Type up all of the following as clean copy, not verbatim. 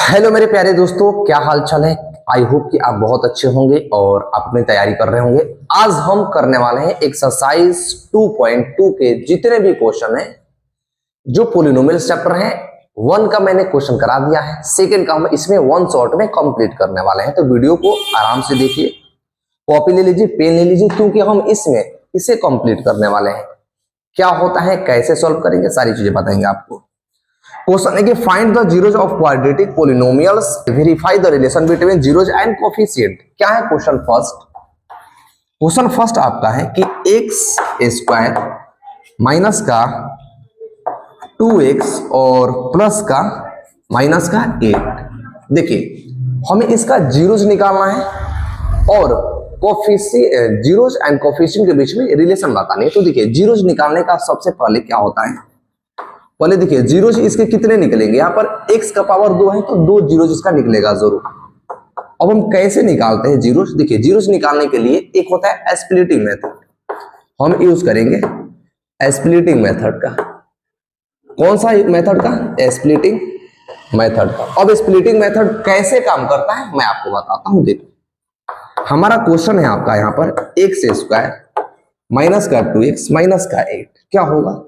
Hello मेरे प्यारे दोस्तों, क्या हाल चाल है। आई होप कि आप बहुत अच्छे होंगे और अपनी तैयारी कर रहे होंगे। आज हम करने वाले हैं एक्सरसाइज 2.2 के जितने भी क्वेश्चन हैं जो पोलिनोमियल्स चैप्टर हैं। वन का मैंने क्वेश्चन करा दिया है, सेकंड का हम इसमें वन शॉट में कंप्लीट करने वाले हैं। तो वीडियो को आराम से देखिए, कॉपी ले लीजिए, पेन ले लीजिए, क्योंकि हम इसमें इसे कंप्लीट करने वाले हैं। क्या होता है, कैसे सॉल्व करेंगे, सारी चीजें बताएंगे आपको। क्वेश्चन है कि find the zeros of quadratic polynomials, verify the relation between zeros and coefficient. क्या है क्वेश्चन फर्स्ट? क्वेश्चन फर्स्ट आपका है कि एक्स स्क्वायर माइनस का 2x और प्लस का माइनस का 8। देखिए, हमें इसका जीरोज निकालना है और कोफिशिएंट, जीरोज एंड कोफिशिएंट के बीच में रिलेशन बतानी है। तो देखिए, जीरोज निकालने का सबसे पहले क्या होता है, पहले देखिए जीरोज इसके कितने निकलेंगे। यहाँ पर x का पावर 2 है तो 2 जीरोज इसका निकलेगा जरूर। अब हम कैसे निकालते हैं जीरोज? देखिए, जीरोज निकालने के लिए एक होता है स्प्लिटिंग मेथड, हम यूज करेंगे स्प्लिटिंग मेथड का। कौन सा मेथड का? स्प्लिटिंग मेथड का। अब स्प्लिटिंग मेथड कैसे काम करता है मैं आपको बताता हूं। देखो, हमारा क्वेश्चन है आपका यहाँ पर एक्स स्क्वायर माइनस का 2x माइनस का 8। क्या होगा,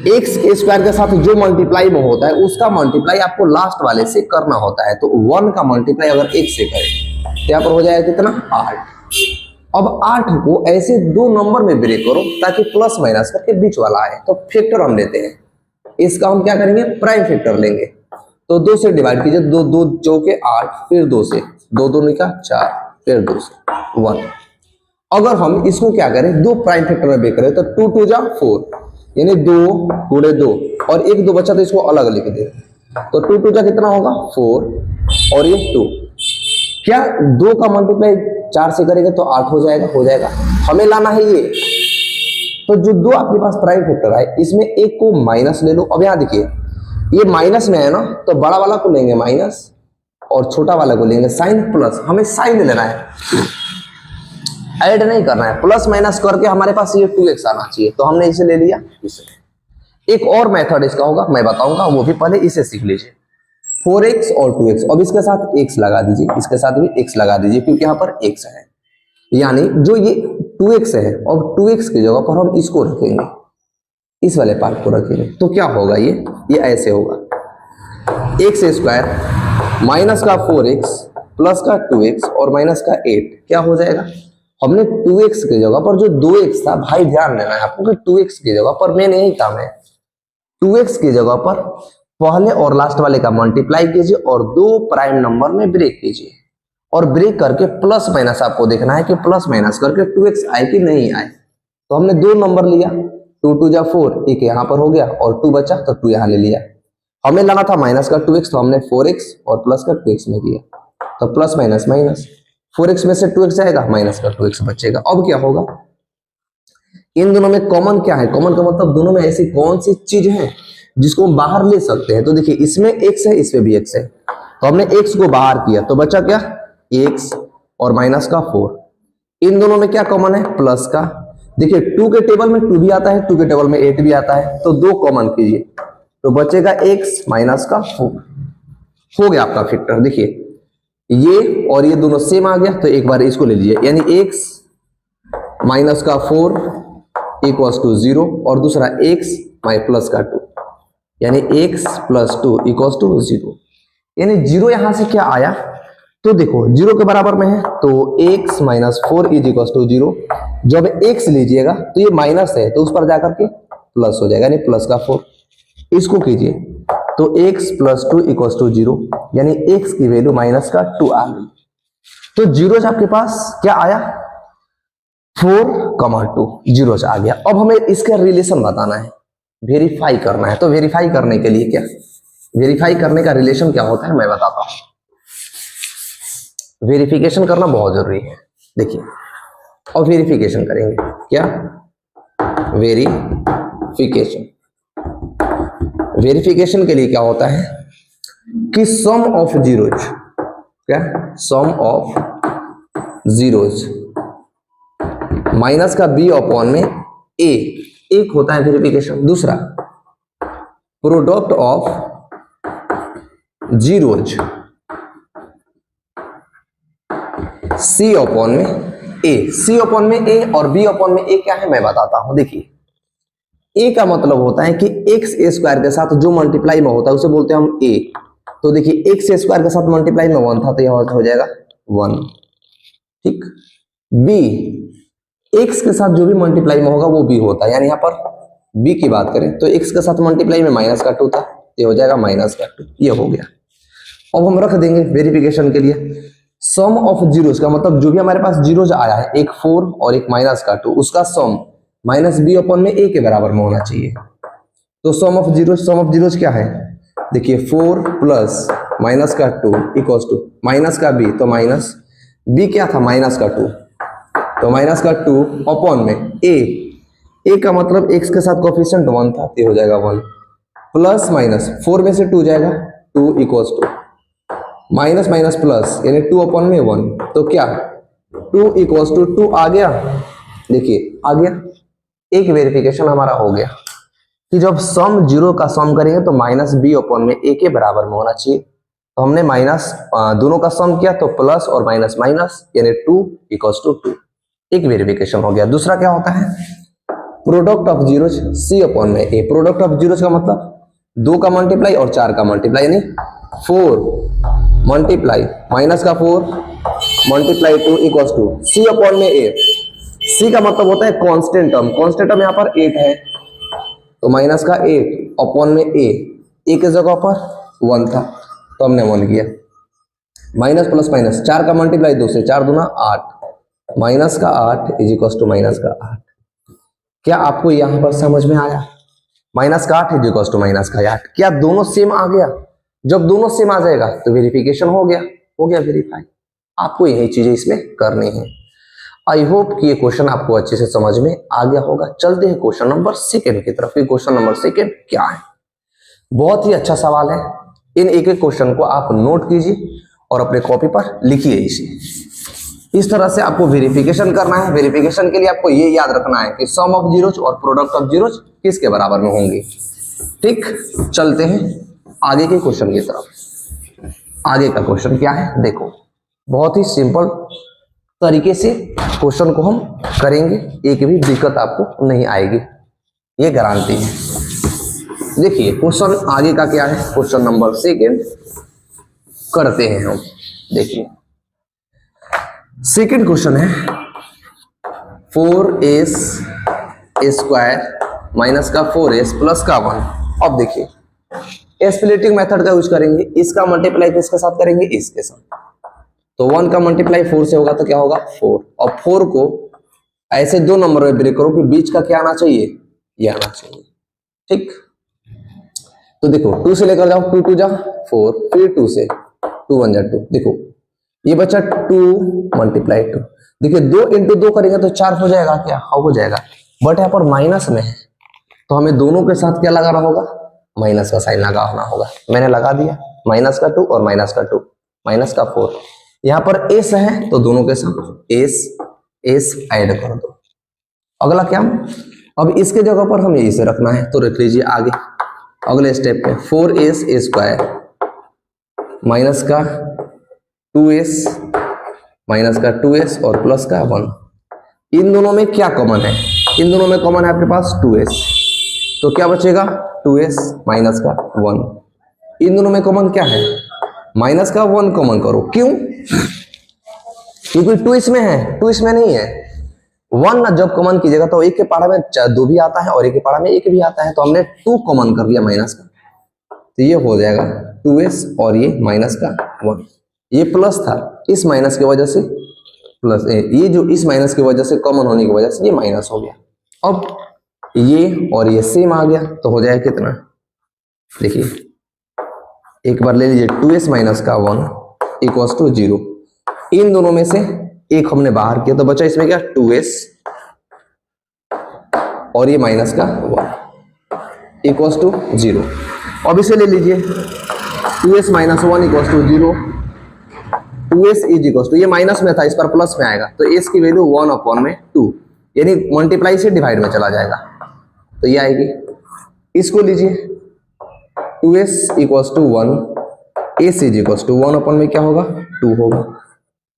एक्स के स्क्वायर के साथ जो मल्टीप्लाई में होता है उसका मल्टीप्लाई आपको लास्ट वाले से करना होता है। तो 1 का मल्टीप्लाई अगर 1 से करें तो यहाँ पर हो जाएगा कितना? 8। अब 8 को ऐसे दो नंबर में ब्रेक करो ताकि प्लस माइनस करके बीच वाला आए। तो फैक्टर हम लेते हैं, इसका हम क्या करेंगे? प्राइम फैक्टर लेंगे। तो 2 से डिवाइड कीजिए, 2 2 चौके 8, फिर 2 से 2 2 निका 4, फिर 2 से 1। अगर हम इसको क्या करें, दो प्राइम फैक्टर में ब्रेक करें तो 2 2 जा 4, यानी 2 गुणे 2 और 1 2 बचा तो इसको अलग लिख दे। तो 2 2 जा कितना होगा? 4 और ये 2। क्या 2 का मल्टीप्लाई 4 से करेंगे तो 8 हो जाएगा? हो जाएगा। हमें लाना है ये। तो जो दो आपके पास प्राइम फैक्टर है इसमें एक को माइनस ले लो। अब यहाँ देखिए, ये माइनस में है ना, तो बड़ा वाला को लेंगे माइनस और छोटा वाला को लेंगे साइन प्लस। हमें साइन लेना है, ऐड नहीं करना है। प्लस माइनस करके हमारे पास ये 2x आना चाहिए, तो हमने इसे ले लिया। इसे एक और मेथड इसका होगा, मैं बताऊंगा, वो भी पहले इसे सीख लीजिए। 4x और 2x, अब इसके साथ x लगा दीजिए, इसके साथ भी x लगा दीजिए, क्योंकि यहाँ पर x है। यानी जो ये 2x है और 2x की जगह पर हम इसको रखेंगे, इस वाले पार्ट को रखेंगे। तो क्या होगा, ये ऐसे होगा, एक्स स्क्वायर माइनस का 4x प्लस का 2x और माइनस का 8। क्या हो जाएगा? हमने 2x की जगह पर जो 2x था, भाई ध्यान देना है आपको कि 2x की जगह पर मैंने यही काम है, 2x की जगह पर पहले और लास्ट वाले का मल्टीप्लाई कीजिए और दो प्राइम नंबर में ब्रेक कीजिए। और ब्रेक करके प्लस माइनस आपको देखना है कि प्लस माइनस करके 2x आए कि नहीं आए। तो हमने दो नंबर लिया, 2 2 जा 4, एक यहाँ पर हो गया और 2 बचा तो 2 यहाँ ले लिया। हमें लाना था माइनस का 2x, तो हमने 4x और प्लस का 2x में किया। तो प्लस माइनस माइनस, 4x में से 2x जाएगा, माइनस का 2x बचेगा। अब क्या होगा, इन दोनों में कॉमन क्या है? कॉमन का मतलब दोनों में ऐसी कौन सी चीज है जिसको हम बाहर ले सकते हैं? तो देखिए, इसमें x है, इसमें भी x है, तो हमने x को बाहर किया तो बचा क्या? x और माइनस का 4। इन दोनों में क्या कॉमन है? प्लस का। देखिए, 2 के टेबल में 2 भी आता है, 2 के टेबल में 8 भी आता है, तो दो कॉमन कीजिए तो बचेगा x माइनस का 4। हो गया आपका फैक्टर। देखिए, ये और ये दोनों सेम आ गया, तो एक बार इसको ले लीजिए, यानी x माइनस का 4 इक्वल्स टू 0 और दूसरा x प्लस का 2, यानी x प्लस 2 इक्वल्स टू 0। यानी 0 यहां से क्या आया, तो देखो 0 के बराबर में है तो x minus 4 is equals to 0। जब x लीजिएगा तो ये माइनस है तो उस पर जाकर के प्लस हो जाएगा, यानी प्लस का 4। इसको कीजिए तो x प्लस 2 इक्वल्स टू 0, यानी x की वैल्यू माइनस का 2 आ गई। तो जीरोज आपके पास क्या आया? 4,2 जीरोज आ गया। अब हमें इसका रिलेशन बताना है, वेरीफाई करना है। तो वेरीफाई करने के लिए क्या, वेरीफाई करने का रिलेशन क्या होता है मैं बताता हूं। वेरिफिकेशन करना बहुत जरूरी है। देखिए, अब वेरिफिकेशन करेंगे, क्या? वेरिफिकेशन। वेरिफिकेशन के लिए क्या होता है कि सम ऑफ जीरोज, क्या? सम ऑफ जीरोज माइनस का b अपॉन में a, एक होता है वेरिफिकेशन। दूसरा, product of zeros C upon में ए, सी अपॉन में ए और बी अपॉन में ए क्या है मैं बताता हूं। देखिए ए का मतलब होता है कि एक्स ए स्क्वायर के साथ जो मल्टीप्लाई में होता है उसे बोलते हैं हम ए। तो देखिए एक्स ए स्क्वायर के साथ मल्टीप्लाई में 1 था तो यह हो जाएगा 1, ठीक। बी, एक्स के साथ जो भी मल्टीप्लाई में होगा वो बी होता है, यानी यहाँ पर बी की बात करें तो एक्स के साथ मल्टीप्लाई में माइनस का 2 था, ये हो जाएगा माइनस का 2, ये हो गया। अब हम रख देंगे वेरिफिकेशन के लिए सम ऑफ जीरोस का मतलब जो भी हमारे पास जीरोस आया है, एक 4 और एक माइनस का 2, उसका सम माइनस बी अपॉन में ए के बराबर में होना चाहिए। तो सम ऑफ जीरोस क्या है, देखिए 4 प्लस माइनस का 2 इक्वल्स टू माइनस का बी, तो माइनस बी क्या था माइनस का 2, तो माइनस का 2 अपॉन में ए का मतलब एक्स के साथ कोफिशिएंट 1 था, तो हो जाएगा 1 प्लस माइनस 4 में से 2 जाएगा 2 equals to minus minus plus यानी 2 अपॉन में 1, तो क्या 2 इक्वल्स टू 2 आ गया। देखिए आ गया, एक वेरिफिकेशन हमारा हो गया कि जब सम जीरो का सम करेंगे तो माइनस बी अपॉन में ए के बराबर में होना चाहिए। तो हमने माइनस दोनों का सम किया तो प्लस और माइनस माइनस यानी 2 इक्वल्स टू 2, एक वेरिफिकेशन हो गया। दूसरा क्या होता है product of zeros C upon में ए। प्रोडक्ट ऑफ जीरोज का मतलब 2 का मल्टीप्लाई और 4 का मल्टीप्लाई, यानी 4 मल्टीप्लाई माइनस का 4 multiply 2 equals to C upon में ए। सी का मतलब होता है कांस्टेंट टर्म, कांस्टेंट टर्म यहाँ पर 8 है तो माइनस का 8 अपॉन में ए के जगह पर 1 था तो हमने 1 किया, माइनस प्लस माइनस 4 का मल्टीप्लाई 2 से 4 दूना 8 माइनस का 8 इज इक्वल्स टू माइनस का 8। क्या आपको यहां पर समझ में आया, माइनस का 8 इज इक्वल्स टू माइनस का 8, क्या दोनों सेम आ गया। जब दोनों सेम आ जाएगा तो वेरिफिकेशन हो गया वेरीफाई। आपको यही चीजें इसमें करनी है। आई होप कि ये क्वेश्चन आपको अच्छे से समझ में आ गया होगा। चलते हैं क्वेश्चन नंबर 2 की तरफ। ये क्वेश्चन नंबर 2 क्या है, बहुत ही अच्छा सवाल है। इन एक एक क्वेश्चन को आप नोट कीजिए और अपने कॉपी पर लिखिए इसे। इस तरह से आपको वेरिफिकेशन करना है। वेरिफिकेशन के लिए आपको ये याद रखना है कि सम ऑफ जीरोज और प्रोडक्ट ऑफ जीरोज किसके बराबर में होंगे। ठीक, चलते हैं आगे के क्वेश्चन की तरफ। आगे का क्वेश्चन क्या है देखो, बहुत ही सिंपल तरीके से क्वेश्चन को हम करेंगे, एक भी दिक्कत आपको नहीं आएगी, ये गारंटी है। देखिए क्वेश्चन आगे का क्या है, क्वेश्चन नंबर 2 करते हैं हम। देखिए सेकंड क्वेश्चन है 4s स्क्वायर माइनस का 4s प्लस का 1। अब देखिए स्प्लिटिंग मेथड का यूज करेंगे, इसका मल्टीप्लाई किसके साथ करेंगे, इसके साथ। तो 1 का मल्टीप्लाई 4 से होगा तो क्या होगा 4, और 4 को ऐसे 2 नंबर में ब्रेक करो कि बीच का क्या आना चाहिए, ये आना चाहिए। ठीक, तो देखो 2 से लेकर जाओ, 2 2 जा 4, फिर 2 से 2 1 जा 2। देखो ये बचा 2 मल्टीप्लाई 2। देखिए 2 इंटू 2 करेंगे तो 4 हो जाएगा, क्या हो जाएगा, बट यहाँ पर माइनस में है तो हमें दोनों के साथ क्या लगाना होगा, माइनस का साइन लगाना होगा। मैंने लगा दिया, माइनस का 2 और माइनस का 2, माइनस का 4। यहाँ पर एस है तो दोनों के साथ एस ऐड कर दो। अगला क्या, अब इसके जगह पर हमें इसे रखना है तो रख लीजिए आगे। अगले स्टेप पे 4s स्क्वायर माइनस का 2s माइनस का 2s और प्लस का 1। इन दोनों में क्या कॉमन है, इन दोनों में कॉमन है आपके पास 2s, तो क्या बचेगा 2s माइनस का 1। इन दोनों में कॉमन क्या है, माइनस का 1 कॉमन करो। क्यों, क्योंकि 2 इसमें है, 2 इसमें नहीं है। 1 ना जब कॉमन कीजिएगा तो एक के पारा में 2 भी आता है और एक के पारा में 1 भी आता है, तो हमने 2 कॉमन कर लिया माइनस का, तो ये हो जाएगा 2s और ये माइनस का 1। ये प्लस था, इस माइनस की वजह से प्लस, ये जो इस माइनस की वजह से कॉमन होने की वजह से ये माइनस हो गया। अब ये और ये सेम आ गया तो हो जाएगा कितना, देखिए एक बार ले लीजिए 2s माइनस का 1 इक्वल्स टू 0। इन दोनों में से एक हमने बाहर किया तो बचा इसमें क्या 2s और ये माइनस का 1 इक्वल्स टू 0। अब इसे ले लीजिए 2s minus 1 equals to 0। 2s is equals to, ये माइनस में था इस पर प्लस में आएगा तो s की वैल्यू 1 अपॉन में 2, यानी मल्टीप्लाई से डिवाइड में चला जाएगा तो ये आएगी। इसको लीजिए 2s equals to 1 A C is equal to 1 में क्या होगा 2 होगा।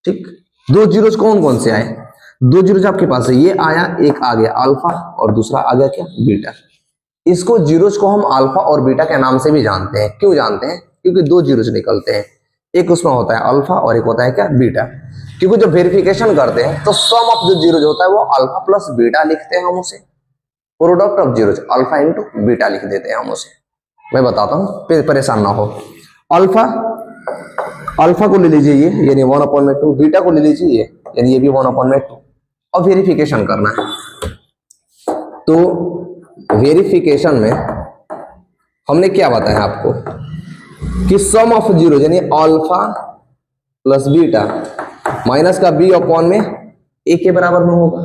ठीक, दो जीरोज कौन कौन से आए, दो जीरोज आपके पास है, ये आया, एक आ गया अल्फा और दूसरा आ गया क्या बीटा। इसको जीरोज को हम अल्फा और बीटा के नाम से भी जानते हैं। क्यों जानते हैं, क्योंकि दो जीरोज निकलते हैं, एक उसमें होता है अल्फा और एक होता है क्या बीटा। क्योंकि जब वेरिफिकेशन करते हैं तो सम ऑफ जो जीरोज होता है वो अल्फा प्लस बीटा लिखते हैं हम उसे, product of zeros alpha into beta लिख देते हैं हम उसे। मैं बताता हूँ, परेशान ना हो। अल्फा को ले लीजिए ये, यानी 1/2, बीटा को ले लीजिए ये, यानी ये भी 1/2, और वेरिफिकेशन करना है। तो वेरिफिकेशन में हमने क्या बताया आपको कि सम ऑफ जीरो यानी अल्फा प्लस बीटा माइनस का बी अपॉन में ए के बराबर में होगा,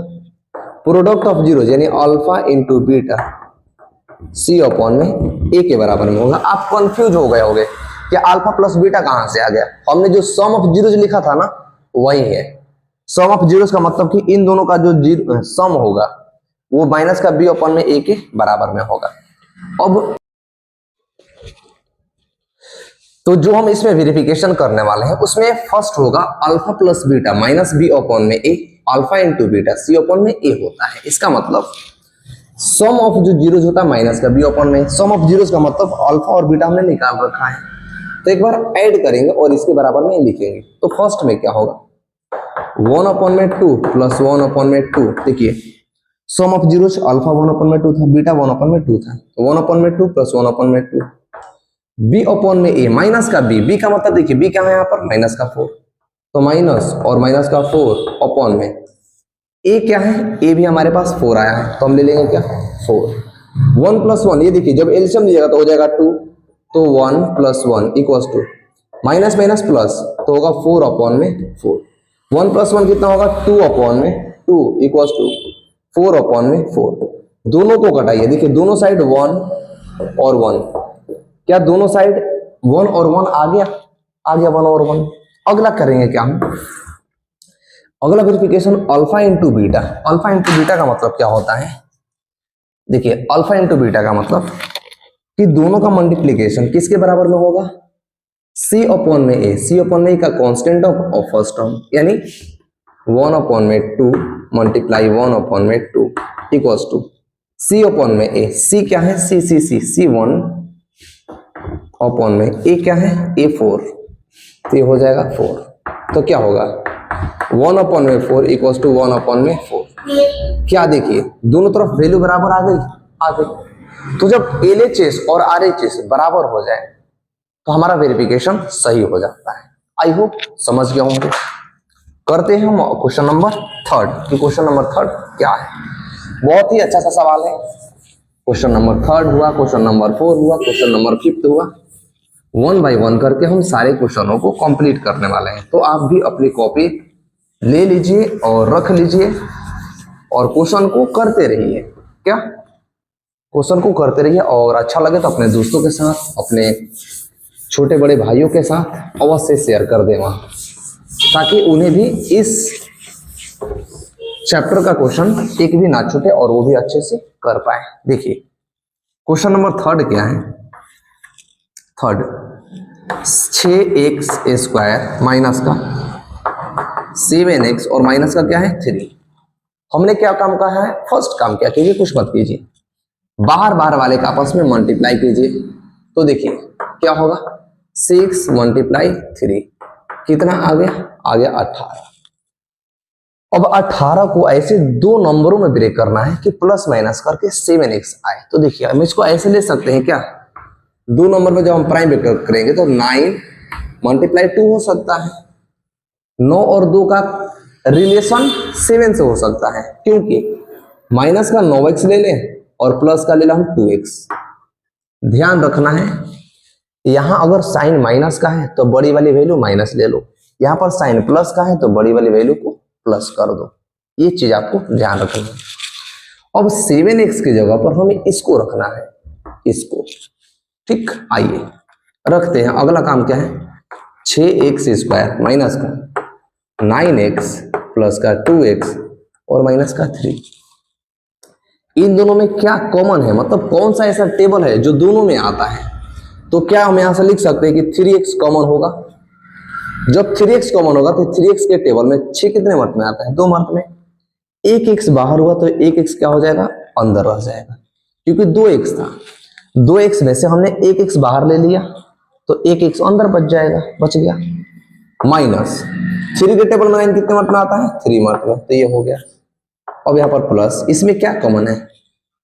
प्रोडक्ट ऑफ जीरो यानी alpha into beta C upon में ए के बराबर में होगा। आप कंफ्यूज हो गए होंगे कि अल्फा प्लस बीटा कहां से आ गया। हमने जो सम ऑफ जीरोज लिखा था ना वही है। सम ऑफ जीरोज का मतलब कि इन दोनों का जो सम होगा वो माइनस का बी अपॉन में ए के बराबर में होगा। अब तो जो हम इसमें वेरिफिकेशन करने वाले हैं उसमें फर्स्ट होगा alpha plus beta minus B upon में A, alpha into beta C upon में ए होता है। इसका मतलब सम ऑफ जो जीरोज होता है माइनस का बी अपॉन में, सम ऑफ जीरोज का मतलब अल्फा और बीटा हमने निकाल रखा है। तो एक बार ऐड करेंगे और इसके बराबर में लिखेंगे। तो फर्स्ट में क्या होगा 1/2 प्लस 1/2। देखिए सम ऑफ जीरोज अल्फा 1/2 था, बीटा 1/2 था, 1/2 प्लस 1/2 बी अपॉन में ए माइनस का बी, बी का मतलब देखिए बी क्या है यहाँ पर माइनस का 4, तो माइनस और माइनस का 4 अपॉन में ए क्या है, ए भी हमारे पास 4 आया है तो हम ले लेंगे क्या 4। 1 + 1 ये देखिए जब एलसीएम लीजिएगा तो हो जाएगा 2, तो 1 + 1 equals to minus minus plus तो होगा 4 अपॉन में 4। 1 + 1 कितना होगा 2 अपॉन में 2 इक्वल्स टू 4 अपॉन में 4। दोनों को घटाइए, देखिए दोनों साइड 1 और 1, क्या दोनों साइड 1 और 1 आ गया, 1 और 1। अगला करेंगे क्या हम, अगला verification alpha into beta. Alpha into beta का मतलब क्या होता है, देखिए अल्फा इंटू बीटा का मतलब कि दोनों का मल्टीप्लीकेशन किसके बराबर में होगा सी अपॉन में ए, सी अपॉन में ए का कांस्टेंट ऑफ फर्स्ट टर्म यानी 1/2 multiply 1/2 equals to C upon में ए, सी क्या है सी 1 अपॉन में ए क्या है ए 4, तो ये हो जाएगा 4। तो क्या होगा 1/4 इक्वल्स टू 1/4। क्या देखिए दोनों तरफ वैल्यू बराबर आ गई। तो जब LHS और RHS बराबर हो जाए तो हमारा वेरिफिकेशन सही हो जाता है। आई होप समझ गए होंगे। करते हैं हम क्वेश्चन नंबर 3 कि क्वेश्चन नंबर 3 क्या है। बहुत ही अच्छा सा सवाल है। क्वेश्चन नंबर 3 हुआ, क्वेश्चन नंबर 4 हुआ, क्वेश्चन नंबर 5 हुआ। 1 बाय 1 करके हम सारे क्वेश्चनों को कंप्लीट करने वाले हैं। तो आप भी अपनी कॉपी ले लीजिए और रख लीजिए और क्वेश्चन को करते रहिए। क्या क्वेश्चन को करते रहिए, और अच्छा लगे तो अपने दोस्तों के साथ, अपने छोटे बड़े भाइयों के साथ अवश्य शेयर कर दें वहां, ताकि उन्हें भी इस चैप्टर का क्वेश्चन एक भी ना छूटे और वो भी अच्छे से कर पाए। देखिए क्वेश्चन नंबर 3 क्या है। 3 6x² माइनस का 7x और माइनस का क्या है 3। हमने क्या काम कहा है, फर्स्ट काम क्या कीजिए, कुछ मत कीजिए, बाहर वाले का आपस में मल्टीप्लाई कीजिए। तो देखिए क्या होगा 6 × 3 कितना आ गया 18। अब 18 को ऐसे दो नंबरों में ब्रेक करना है कि प्लस माइनस करके 7x आए। तो देखिए हम इसको ऐसे ले सकते हैं, क्या दो नंबर में जब हम प्राइम वेक्टर करेंगे तो 9 × 2 हो सकता है। 9 और 2 का रिलेशन 7 से हो सकता है, क्योंकि माइनस का 9x ले लें और प्लस का ले लें हम 2x। ध्यान रखना है यहां अगर साइन माइनस का है तो बड़ी वाली वैल्यू माइनस ले लो, यहां पर साइन प्लस का है तो बड़ी वाली वैल्यू को प्लस कर दो। ये चीज आपको ध्यान रखना है। अब 7x की जगह पर हमें इसको रखना है, इसको। ठीक, आइए रखते हैं। अगला काम क्या है 6x² माइनस का 9x प्लस का 2x और माइनस का 3। इन दोनों में क्या कॉमन है, मतलब कौन सा ऐसा टेबल है जो दोनों में आता है। तो क्या हम यहां से लिख सकते हैं कि 3x कॉमन होगा। जब 3x कॉमन होगा तो 3x के टेबल में 6 कितने मर्त में आता है, 2 मर्त में। एक x बाहर हुआ तो एक x क्या हो जाएगा, अंदर रह जाएगा, क्योंकि 2x था। 2x में से हमने एक x बाहर ले लिया तो एक x अंदर बच जाएगा, बच गया। माइनस 3 के टेबल में 9 कितने मर्त में आता है, 3 मर्त में, तो ये हो गया। अब यहाँ पर प्लस, इसमें क्या कॉमन है,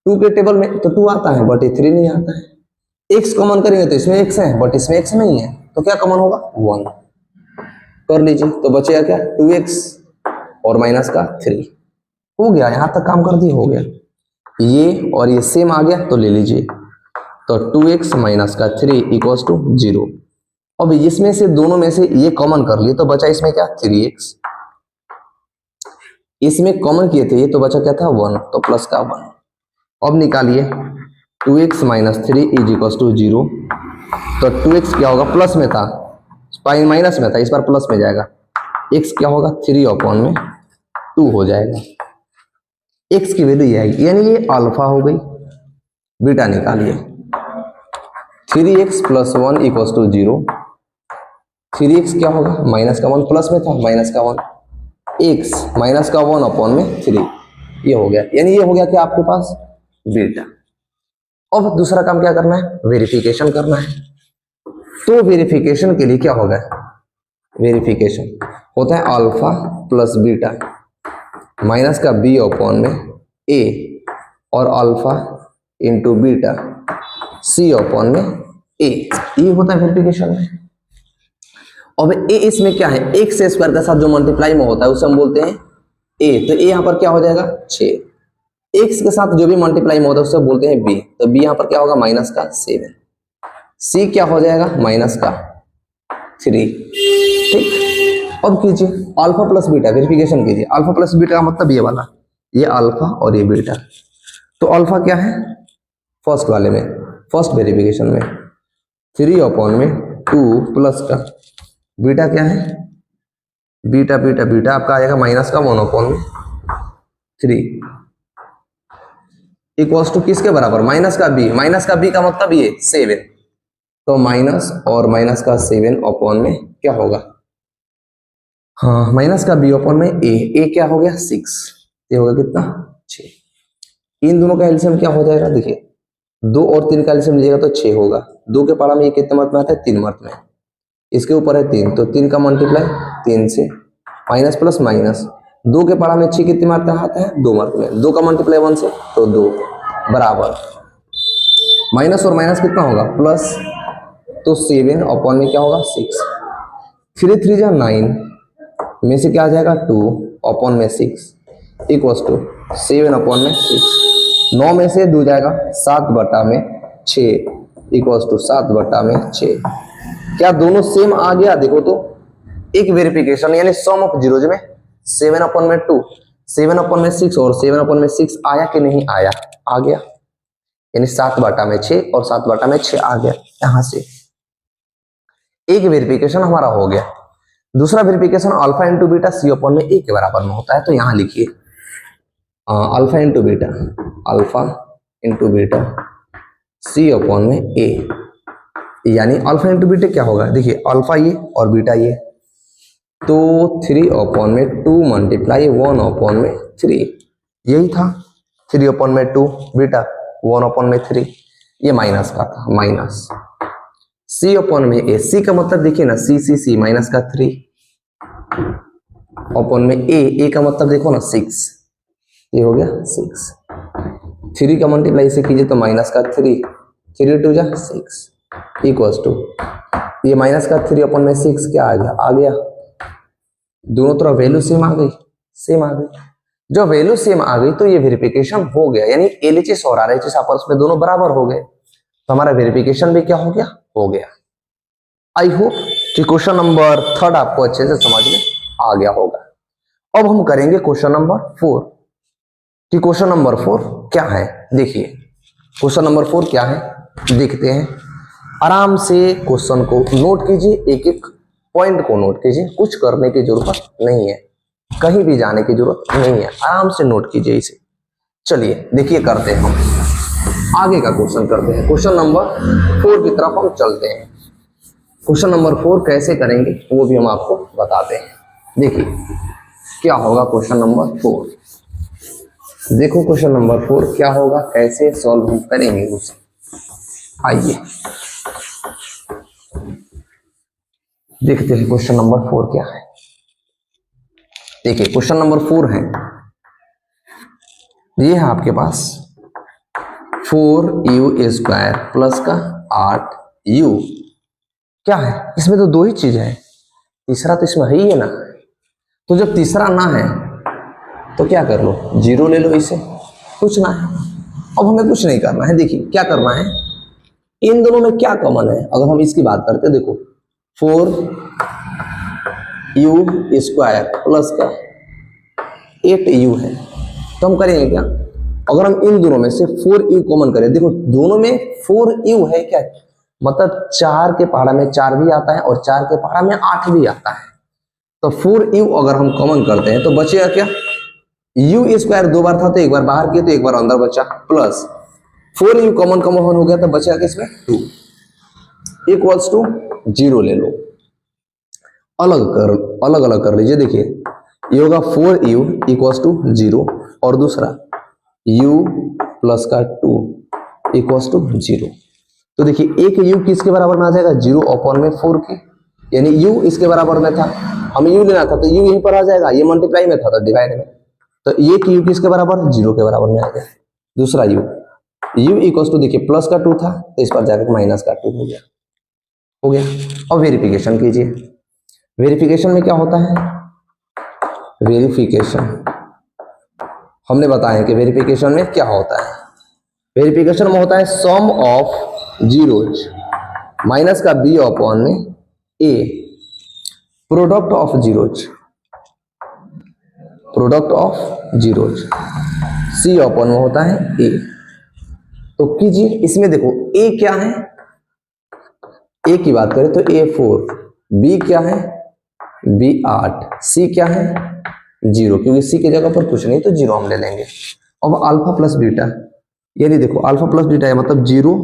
2 के टेबल में तो 2 आता है बट ये 3 नहीं आता है। x कॉमन करेंगे तो इसमें x है बट इसमें x नहीं है, तो क्या कॉमन होगा, 1 कर लीजिए। तो बचेगा क्या, 2x और माइनस का 3। हो गया, यहां तक काम कर दिए, हो गया। ये और ये सेम आ गया तो ले लीजिए। तो 2x माइनस का 3 इक्वल्स टू 0। अब इसमें से दोनों में से ये कॉमन कर लिए तो बचा इसमें क्या, 3x। इसमें कॉमन किए थे ये तो बचा क्या था, 1, तो प्लस का 1। अब निकालिए 2x minus 3 is equals to 0। तो 2x क्या होगा, प्लस में था, माइनस में था, इस बार प्लस में जाएगा। x क्या होगा, 3 अपॉन में 2 हो जाएगा। x की वैल्यू ये आएगी, यानी ये अल्फा हो गई। बीटा निकालिए, 3x plus 1 equals to 0। 3x क्या होगा, माइनस का 1, प्लस में था माइनस का 1, x माइनस का 1 अपॉन में 3, ये हो गया। यानी ये हो गया कि आपके पास बीटा। अब दूसरा काम क्या करना है, वेरिफिकेशन करना है। तो वेरिफिकेशन के लिए क्या होगा, वेरिफिकेशन होता है अल्फा प्लस बीटा माइनस का b अपॉन में a और alpha into beta c upon में a, ये होता है वेरिफिकेशन में। अब a इसमें क्या है, x से स्क्वायर के साथ जो मल्टीप्लाई में होता है उसे हम बोलते हैं a। तो a यहाँ पर क्या हो जाएगा, 6। x के साथ जो भी मल्टीप्लाई में होता है उसे बोलते हैं b। तो b यहाँ पर क्या होगा, माइनस का 7। c क्या हो जाएगा, माइनस का 3। ठीक, अब कीजिए अल्फा प्लस बीटा वेरिफिकेशन कीजिए। अल्फा प्लस बीटा का मतलब ये वाला, ये अल्फा और ये बीटा। तो अल्फा क्या है, फर्स्ट वाले में, फर्स्ट वेरिफिकेशन में 3 अपॉन में 2 प्लस का, बीटा क्या है, बीटा बीटा बीटा आपका आएगा माइनस का 1 अपॉन में 3 इक्वल्स टू किसके बराबर, माइनस का b। माइनस का b का मतलब ये 7। तो माइनस और माइनस का 7 अपॉन में क्या होगा, हाँ माइनस का b अपॉन में a क्या हो गया 6, ये होगा कितना 6। इन दोनों का एलसीएम क्या हो जाएगा, देखिए 2 और 3 का एलसीएम लीजिएगा तो 6 होगा। 2 के पारा में ये कितने मत में आता है, 3 मत में, इसके ऊपर है 3, तो 3 का मल्टीप्लाई 3 से, माइनस प्लस माइनस, 2 के पारा में 6 कितनी मात्रा आता है, 2 मत में, 2 का मल्टीप्लाई 1 से तो 2 बराबर माइनस और माइनस कितना होगा, प्लस, तो 7 अपॉन में क्या होगा 6। 3 3 जा 9 में से क्या आ जाएगा 2 अपॉन में 6 इक्वल्स टू 7 अपॉन में 6। 9 में से 2 जाएगा 7 बटा में 6 इक्वल्स टू 7 बटा में 6। क्या दोनों सेम आ गया, देखो तो एक वेरिफिकेशन यानी सम ऑफ जीरोज में 7 अपॉन में 2, 7 अपॉन में 6 और 7 अपॉन में 6 आया कि नहीं आया, आ गया। यानी 7 बटा में 6 और 7 बटा में 6 आ गया। यहां से एक वेरिफिकेशन हमारा हो गया। दूसरा verification alpha into beta C upon में ए के बराबर में होता है। तो यहां लिखिए alpha into beta, alpha into beta C upon में ए, यानी अल्फा इंटू बीटा क्या होगा, देखिए अल्फा ये और बीटा ये, तो 3 अपॉन में 2 मल्टीप्लाई 1 अपॉन में 3, यही था 3 अपॉन में 2 बीटा 1 अपॉन में 3, ये माइनस का था, माइनस सी अपॉन में ए। सी का मतलब देखिए ना, सी सी सी माइनस का 3 अपॉन में ए का मतलब देखो ना 6, ये हो गया 6। 3 का मल्टीप्लाई से कीजिए तो माइनस का 3, 3 2 जा 6 इक्वल्स टू ये माइनस का 3 अपॉन में 6 क्या आ गया, आ गया। दोनों तरफ वैल्यू सेम आ गई, सेम आ गई। जब वैल्यू सेम आ गई तो ये वेरिफिकेशन हो गया, यानी एलएचएस और आरएचएस आपस में दोनों बराबर हो गए, तो हमारा वेरिफिकेशन भी क्या हो गया, हो गया। आई होप कि क्वेश्चन नंबर 3 आपको अच्छे से समझ में आ गया होगा। अब हम करेंगे क्वेश्चन नंबर 4 कि क्वेश्चन नंबर 4 क्या है। देखिए क्वेश्चन नंबर 4 क्या है, देखते हैं। आराम से क्वेश्चन को नोट कीजिए, एक एक पॉइंट को नोट कीजिए, कुछ करने की जरूरत नहीं है, कहीं भी जाने की जरूरत नहीं है, आराम से नोट कीजिए इसे। चलिए देखिए करते हैं हम। आगे का क्वेश्चन करते हैं। क्वेश्चन नंबर 4 की तरफ हम चलते हैं। क्वेश्चन नंबर 4 कैसे करेंगे वो भी हम आपको बताते हैं। देखिए क्या होगा क्वेश्चन नंबर 4। देखो क्वेश्चन नंबर 4 क्या होगा, कैसे सॉल्व हम करेंगे उसे। आइए देखते हैं क्वेश्चन नंबर 4 क्या है। देखिए क्वेश्चन नंबर 4 है, ये है आपके पास 4u² प्लस का 8u। क्या है इसमें, तो दो ही चीज है, तीसरा तो इसमें है ही है ना। तो जब तीसरा ना है तो क्या कर लो, 0 ले लो, इसे कुछ ना है। अब हमें कुछ नहीं करना है। देखिए क्या करना है, इन दोनों में क्या कॉमन है अगर हम इसकी बात करते हैं। देखो 4u² प्लस का 8u है, तो हम करेंगे क्या, अगर हम इन दोनों में से 4u कॉमन करें। देखो दोनों में 4u है, क्या मतलब 4 के पहाड़ा में 4 भी आता है और 4 के पहाड़ा में 8 भी आता है। तो 4u अगर हम कॉमन करते हैं तो बचेगा क्या, u² 2 बार था तो एक बार बाहर किया तो एक बार अंदर बचा, प्लस 4u कॉमन हो गया तो बचेगा किसमें 2 इक्वल्स टू 0 ले लो। अलग अलग कर लीजिए। देखिए ये होगा 4u इक्वल्स टू 0 और दूसरा u प्लस का 2 इक्वल्स टू 0। तो देखिए एक u किसके बराबर में आ जाएगा, 0 अपॉन में 4 के, यानी u इसके बराबर में था, हमें u लेना था तो u यहीं पर आ जाएगा, ये मल्टीप्लाई में था तो डिवाइड में। तो एक u किसके बराबर, 0 के बराबर में आ गया। दूसरा u इक्वल्स टू, देखिए प्लस का 2 था तो इस पर जाकर माइनस का 2 हो गया। अब वेरिफिकेशन कीजिए। वेरिफिकेशन में क्या होता है, वेरिफिकेशन हमने बताया कि वेरिफिकेशन में क्या होता है। वेरिफिकेशन में होता है सम ऑफ जीरोज माइनस का b अपॉन में a, product of zeros, product of zeros c upon में होता है a। तो कीजिए इसमें, देखो a क्या है, a की बात करें तो a 4, b क्या है b 8, c क्या है 0, क्योंकि c की जगह पर कुछ नहीं तो 0 हम ले लेंगे। अब अल्फा प्लस बीटा, यानी देखो अल्फा प्लस बीटा है मतलब 0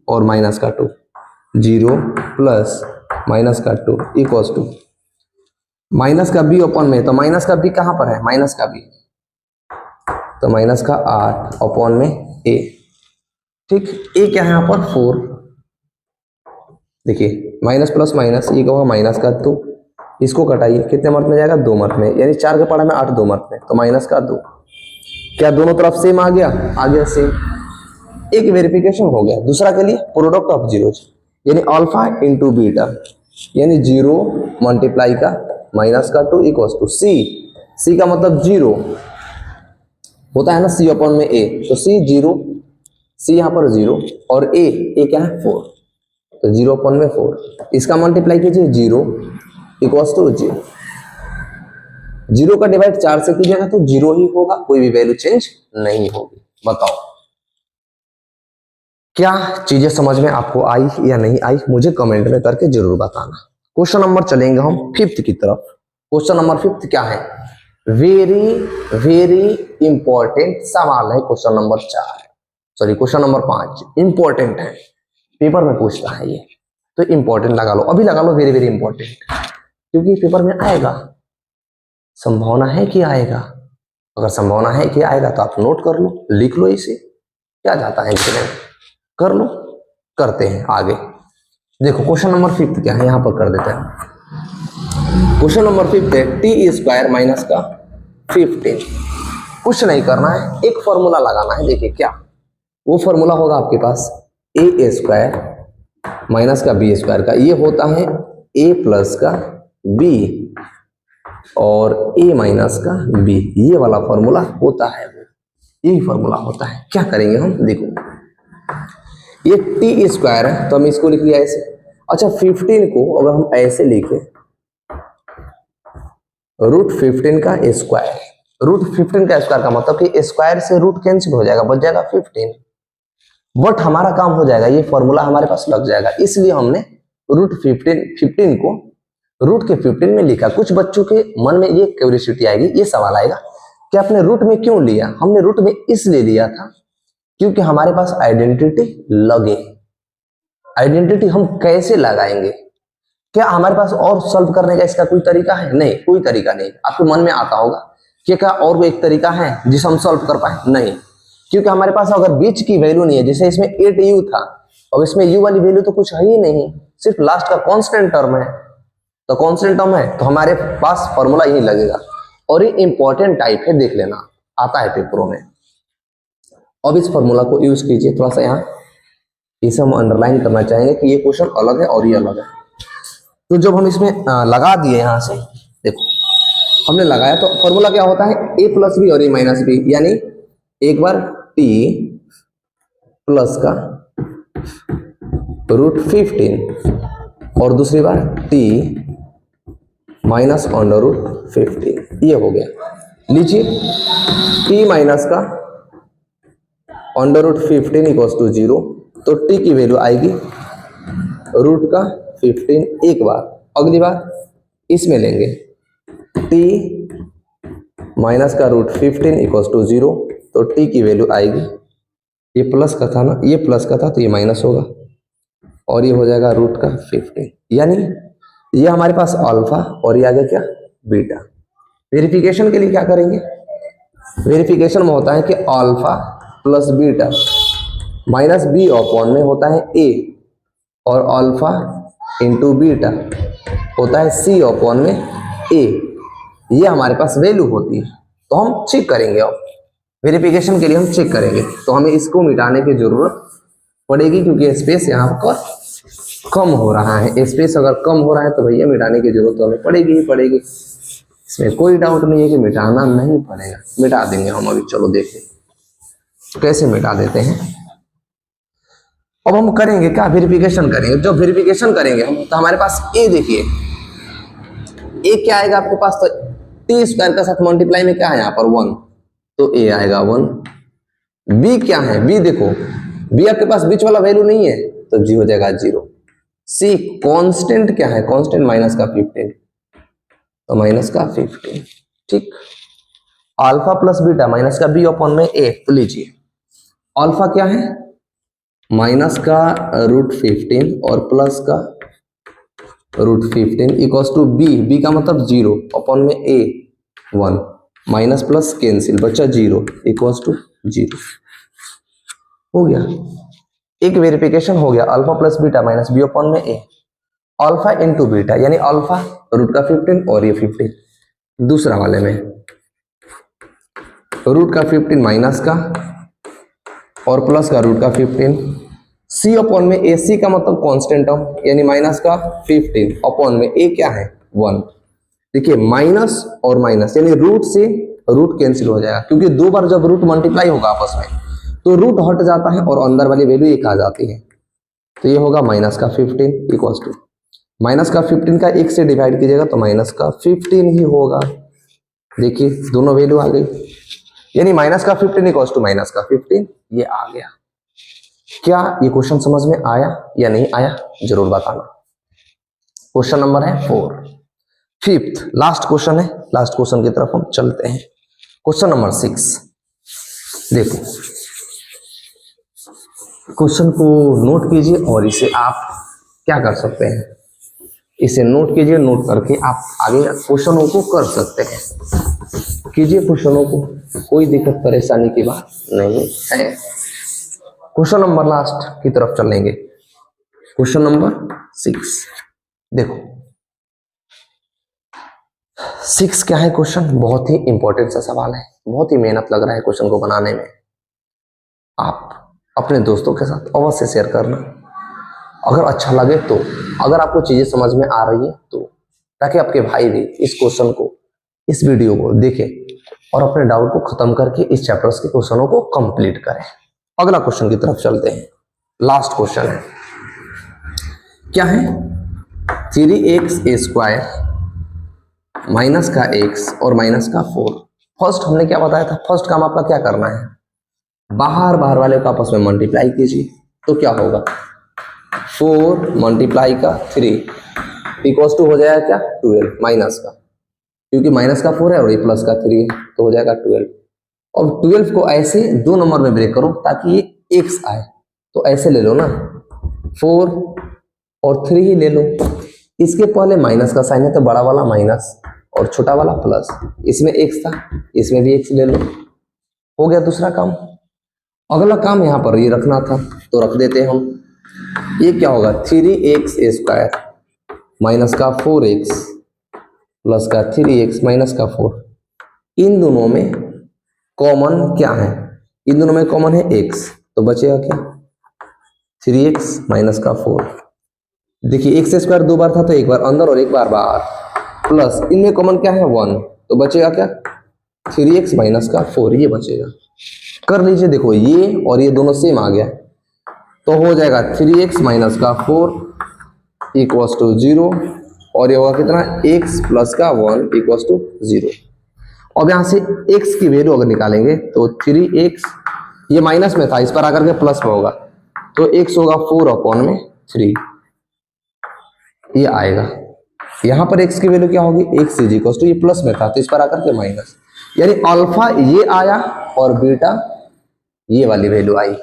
और माइनस का 2, 0 प्लस माइनस का 2 इक्वल्स टू माइनस का b अपॉन में, तो माइनस का b कहां पर है, माइनस का b, तो माइनस का 8 अपॉन में a। ठीक, a क्या है यहाँ पर 4, देखिए माइनस प्लस माइनस, ये होगा माइनस का 2, इसको कटाइए कितने मार्क में जाएगा, 2 मार्क में, यानी 4 के पढ़ा में 8 2 मार्क में, तो माइनस का 2। क्या दोनों तरफ सेम आ गया सेम। एक वेरिफिकेशन हो गया। दूसरा के लिए प्रोडक्ट ऑफ जीरोज, यानी अल्फा इंटू बीटा, यानी 0 मल्टीप्लाई का माइनस का 2 इक्वल्स टू सी का मतलब 0 होता है ना, c अपॉन में a, तो c यहाँ पर 0 और a क्या है 4, तो 0 अपॉन में 4, इसका मल्टीप्लाई कीजिए 0 इक्वल्स टू 0 का डिवाइड 4 से कीजिएगा तो 0 ही होगा, कोई भी वैल्यू चेंज नहीं होगी। बताओ क्या चीजें समझ में आपको आई या नहीं आई, मुझे कमेंट में करके जरूर बताना। क्वेश्चन नंबर चलेंगे हम 5th की तरफ। क्वेश्चन नंबर 5th क्या है, वेरी इंपॉर्टेंट सवाल है। Question number 4, sorry question number 5 important है, पेपर में पूछता है ये, तो इंपॉर्टेंट लगा लो, अभी लगा लो वेरी इंपॉर्टेंट, क्योंकि पेपर में आएगा, संभावना है कि आएगा। अगर संभावना है कि आएगा तो आप नोट कर लो, लिख लो, इसे क्या जाता है कर लो। करते हैं आगे। देखो क्वेश्चन नंबर 5 क्या है, यहां पर कर देते हैं। क्वेश्चन नंबर 5 है t² माइनस का 15। कुछ नहीं करना है, एक फॉर्मूला लगाना है। देखिए क्या वो फॉर्मूला होगा आपके पास, a² माइनस का b² का, ये होता है a प्लस का b और a माइनस का b, ये वाला फॉर्मूला होता है, यही फॉर्मूला होता है। क्या करेंगे हम, देखो ये t² है तो हम इसको लिख लिया ऐसे। अच्छा 15 को अगर हम ऐसे लिखे, √15 का स्क्वायर, √15 का स्क्वायर का मतलब कि स्क्वायर से रूट कैंसिल हो जाएगा, बच जाएगा 15, बट हमारा काम हो जाएगा, ये फॉर्मूला हमारे पास लग जाएगा, इसलिए हमने √15 को रूट के 15 में लिखा। कुछ बच्चों के मन में ये क्यूरियोसिटी आएगी, ये सवाल आएगा कि आपने रूट में क्यों लिया। हमने रूट में इसलिए लिया था क्योंकि हमारे पास आइडेंटिटी लगे। आइडेंटिटी हम कैसे लगाएंगे? क्या हमारे पास और सॉल्व करने का इसका कोई तरीका है? नहीं, कोई तरीका नहीं। आपके मन में आता होगा कि क्या और कोई एक तरीका है जिसे हम सॉल्व कर पाए? नहीं, क्योंकि हमारे पास अगर बीच की वैल्यू नहीं है, जैसे इसमें 8u था और इसमें u वाली वैल्यू तो कुछ है ही नहीं, सिर्फ लास्ट का कांस्टेंट टर्म है। तो कांस्टेंट टर्म है तो हमारे पास फॉर्मूला यही लगेगा। और ये इंपॉर्टेंट टाइप है, देख लेना, आता है पेपरों में। अब इस फॉर्मूला को यूज कीजिए। थोड़ा सा यहाँ इसे हम अंडरलाइन करना चाहेंगे कि ये क्वेश्चन अलग है और ये अलग है। तो जब हम इसमें लगा दिए, यहां से देखो हमने लगाया, तो फॉर्मूला क्या होता है? a प्लस बी और a माइनस बी, यानी एक बार t प्लस का रूट 15 और दूसरी बार t माइनस अंडर रूट 15, ये हो गया। लीजिए t माइनस का अंडर रूट 15 इक्वल्स टू 0, तो t की वैल्यू आएगी रूट का 15 एक बार। अगली बार इसमें लेंगे t माइनस का रूट 15 इक्वल्स टू 0, तो t की वैल्यू आएगी, ये प्लस का था ना, ये प्लस का था तो ये माइनस होगा और ये हो जाएगा रूट का 15। यानी ये हमारे पास अल्फा और ये आ गया क्या? बीटा। वेरिफिकेशन के लिए क्या करेंगे? वेरिफिकेशन में होता है कि alpha plus beta minus B upon में होता है a, और अल्फा इंटू बीटा होता है c अपॉन में a। ये हमारे पास वैल्यू होती है, तो हम चेक करेंगे। अब वेरिफिकेशन के लिए हम चेक करेंगे, तो हमें इसको मिटाने की जरूरत पड़ेगी, क्योंकि स्पेस यहाँ पर कम हो रहा है। स्पेस अगर कम हो रहा है तो भैया मिटाने की जरूरत तो हमें पड़ेगी ही पड़ेगी, इसमें कोई डाउट नहीं है कि मिटाना नहीं पड़ेगा। मिटा देंगे हम अभी, चलो देखते कैसे मिटा देते हैं। अब हम करेंगे क्या? वेरिफिकेशन करेंगे। जब वेरिफिकेशन करेंगे हम, तो हमारे पास a, देखिए a क्या आएगा आपके पास? तो t स्क्वायर के साथ मल्टीप्लाई में क्या है यहाँ पर? 1, तो a आएगा 1। b क्या है? b देखो, b आपके पास बीच वाला वैल्यू नहीं है तो g हो जाएगा 0। c कांस्टेंट क्या है? कांस्टेंट माइनस का 15, तो माइनस का 15। ठीक, अल्फा प्लस बीटा माइनस का b अपॉन में a, तो लीजिए अल्फा क्या है? माइनस का रूट 15 और प्लस का रूट 15 इक्वल्स टू b का मतलब 0 अपॉन में a 1, माइनस प्लस कैंसिल, बचा 0 इक्वल्स टू 0। हो गया, एक वेरिफिकेशन हो गया। Alpha plus beta minus B upon में a, अल्फा इंटू बीटा यानी अल्फा रूट का 15 और ये 15। दूसरा वाले में रूट का 15 माइनस का और प्लस का रूट का 15, c अपॉन में a, c का मतलब कांस्टेंट टर्म यानी माइनस का 15 अपॉन में a क्या है? 1। देखिए माइनस और माइनस यानी रूट से रूट कैंसिल हो जाएगा, क्योंकि दो बार जब रूट मल्टीप्लाई होगा आपस में तो रूट हट जाता है और अंदर वाली वैल्यू एक आ जाती है। तो ये होगा माइनस का 15 इक्वल्स टू माइनस का 15 का 1 से डिवाइड कीजिएगा तो माइनस का 15 ही होगा। देखिए दोनों वैल्यू आ गई, यानी माइनस का 15 इक्वल्स टू माइनस का 15, ये आ गया। क्या ये क्वेश्चन समझ में आया या नहीं आया? जरूर बताना। क्वेश्चन नंबर है 4, फिफ्थ लास्ट क्वेश्चन है। लास्ट क्वेश्चन की तरफ हम चलते हैं। क्वेश्चन नंबर 6, देखो क्वेश्चन को नोट कीजिए और इसे आप क्या कर सकते हैं, इसे नोट कीजिए, नोट करके आप आगे क्वेश्चनों को कर सकते हैं। कीजिए क्वेश्चनों को, कोई दिक्कत परेशानी की बात नहीं है। क्वेश्चन नंबर लास्ट की तरफ चलेंगे। क्वेश्चन नंबर 6, देखो 6 क्या है क्वेश्चन? बहुत ही इंपॉर्टेंट सा सवाल है, बहुत ही मेहनत लग रहा है क्वेश्चन को बनाने में। आप अपने दोस्तों के साथ अवश्य शेयर करना, अगर अच्छा लगे तो, अगर आपको चीजें समझ में आ रही है तो, ताकि आपके भाई भी इस क्वेश्चन को, इस वीडियो को देखें और अपने डाउट को खत्म करके इस चैप्टर्स के क्वेश्चनों को कंप्लीट करें। अगला क्वेश्चन की तरफ चलते हैं। लास्ट क्वेश्चन है, क्या है? 3x² माइनस का x और माइनस का 4। फर्स्ट हमने क्या बताया था? फर्स्ट काम आपका क्या करना है? बाहर वाले को आपस में मल्टीप्लाई कीजिए, तो क्या होगा? 4 मल्टीप्लाई का 3 इक्वल्स टू हो जाएगा क्या? 12 माइनस का, क्योंकि माइनस का 4 है और ये प्लस का 3 है तो हो जाएगा 12। अब 12 को ऐसे 2 नंबर में ब्रेक करो ताकि ये x आए, तो ऐसे ले लो ना, 4 और 3 ही ले लो। इसके पहले माइनस का साइन है तो बड़ा वाला माइनस और छोटा वाला प्लस, इसमें x था, इसमें भी x ले लो। हो गया दूसरा काम। अगला काम यहाँ पर ये रखना था तो रख देते हैं हम। ये क्या होगा, 3x² माइनस का 4x प्लस का 3x माइनस का 4। इन दोनों में कॉमन क्या है, इन दोनों में कॉमन है x, तो बचेगा क्या, 3x माइनस का 4। देखिए x² 2 बार था तो एक बार अंदर और एक बार बाहर, प्लस इनमें कॉमन क्या है 1, तो बचेगा क्या 3x माइनस का 4, ये बचेगा। कर लीजिए, देखो ये और ये दोनों सेम आ गया तो हो जाएगा 3x माइनस का 4 इक्वल्स टू 0 और ये होगा कितना x प्लस का 1 इक्वल्स टू 0। अब यहाँ से x की वैल्यू अगर निकालेंगे तो 3x, ये माइनस में था इस पर आकर के प्लस में होगा तो x होगा 4/3, ये आएगा। यहाँ पर x की वैल्यू क्या होगी, x इज इक्वल्स टू, ये प्लस में था तो इस पर आकर के माइनस, यानी अल्फा ये आया और बीटा ये वाली वैल्यू आई,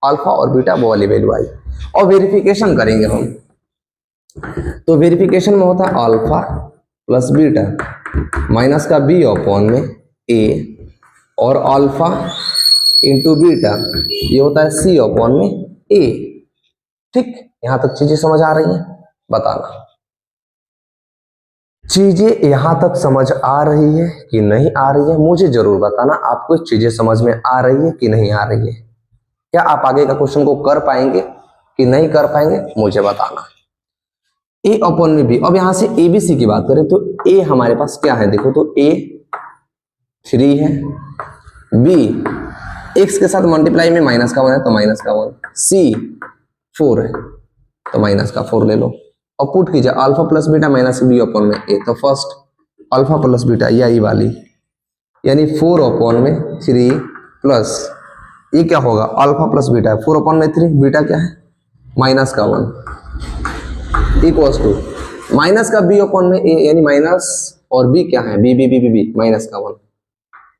अल्फा और बीटा वो वाली वैल्यू आई। और वेरिफिकेशन करेंगे हम, तो वेरिफिकेशन में होता है अल्फा प्लस बीटा माइनस का b/में a और अल्फा इंटू बीटा ये होता है c/में a। ठीक, यहां तक चीजें समझ आ रही हैं, बताना चीजें यहां तक समझ आ रही है कि नहीं आ रही है, मुझे जरूर बताना आपको चीजें समझ में आ रही है कि नहीं आ रही है। क्या आप आगे का क्वेश्चन को कर पाएंगे कि नहीं कर पाएंगे, मुझे बताना। a/b, अब यहां से abc की बात करें तो a हमारे पास क्या है, देखो तो a 3 है, b x के साथ मल्टीप्लाई में माइनस का 1 है तो माइनस का 1, c 4 है तो माइनस का 4 ले लो। और पुट कीजिए अल्फा प्लस बीटा माइनस b/में a, तो फर्स्ट अल्फा प्लस बीटा यही वाली, यानी 4/3 प्लस ये क्या होगा अल्फा प्लस बीटा है 4/3, बीटा क्या है माइनस का 1 इक्वल्स टू माइनस का b/में a, यानी माइनस और b क्या है b माइनस का 1,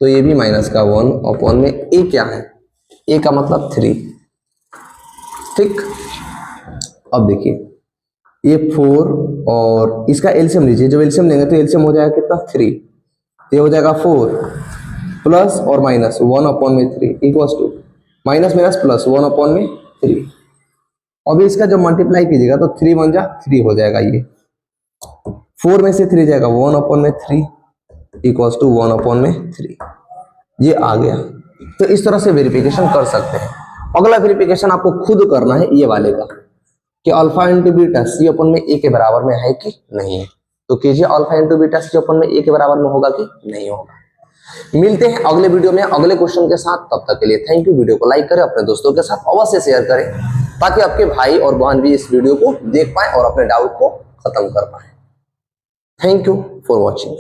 तो ये भी माइनस का 1/में a क्या है, a का मतलब 3। ठीक, अब देखिए ये 4 और इसका एलसीएम लीजिए, जब एलसीएम लेंगे तो एलसीएम हो जाएगा कितना 3, ये हो जाएगा 4 प्लस और minus 1/3 equals to minus minus plus 1/3। अब इसका जब मल्टीप्लाई कीजिएगा तो 3 बन जा 3 हो जाएगा, ये 4 में से 3 जाएगा 1/3 इक्वल्स टू 1/3, ये आ गया। तो इस तरह से वेरिफिकेशन कर सकते हैं। अगला वेरिफिकेशन आपको खुद करना है ये वाले का कि अल्फा इंटू बीटा c/में a के बराबर में है कि नहीं है, तो कीजिए अल्फा इंटू बीटा c/में a के बराबर में होगा कि नहीं होगा। मिलते हैं अगले वीडियो में अगले क्वेश्चन के साथ, तब तक के लिए थैंक यू। वीडियो को लाइक करें, अपने दोस्तों के साथ अवश्य शेयर करें ताकि आपके भाई और बहन भी इस वीडियो को देख पाए और अपने डाउट को खत्म कर पाए। Thank you for watching.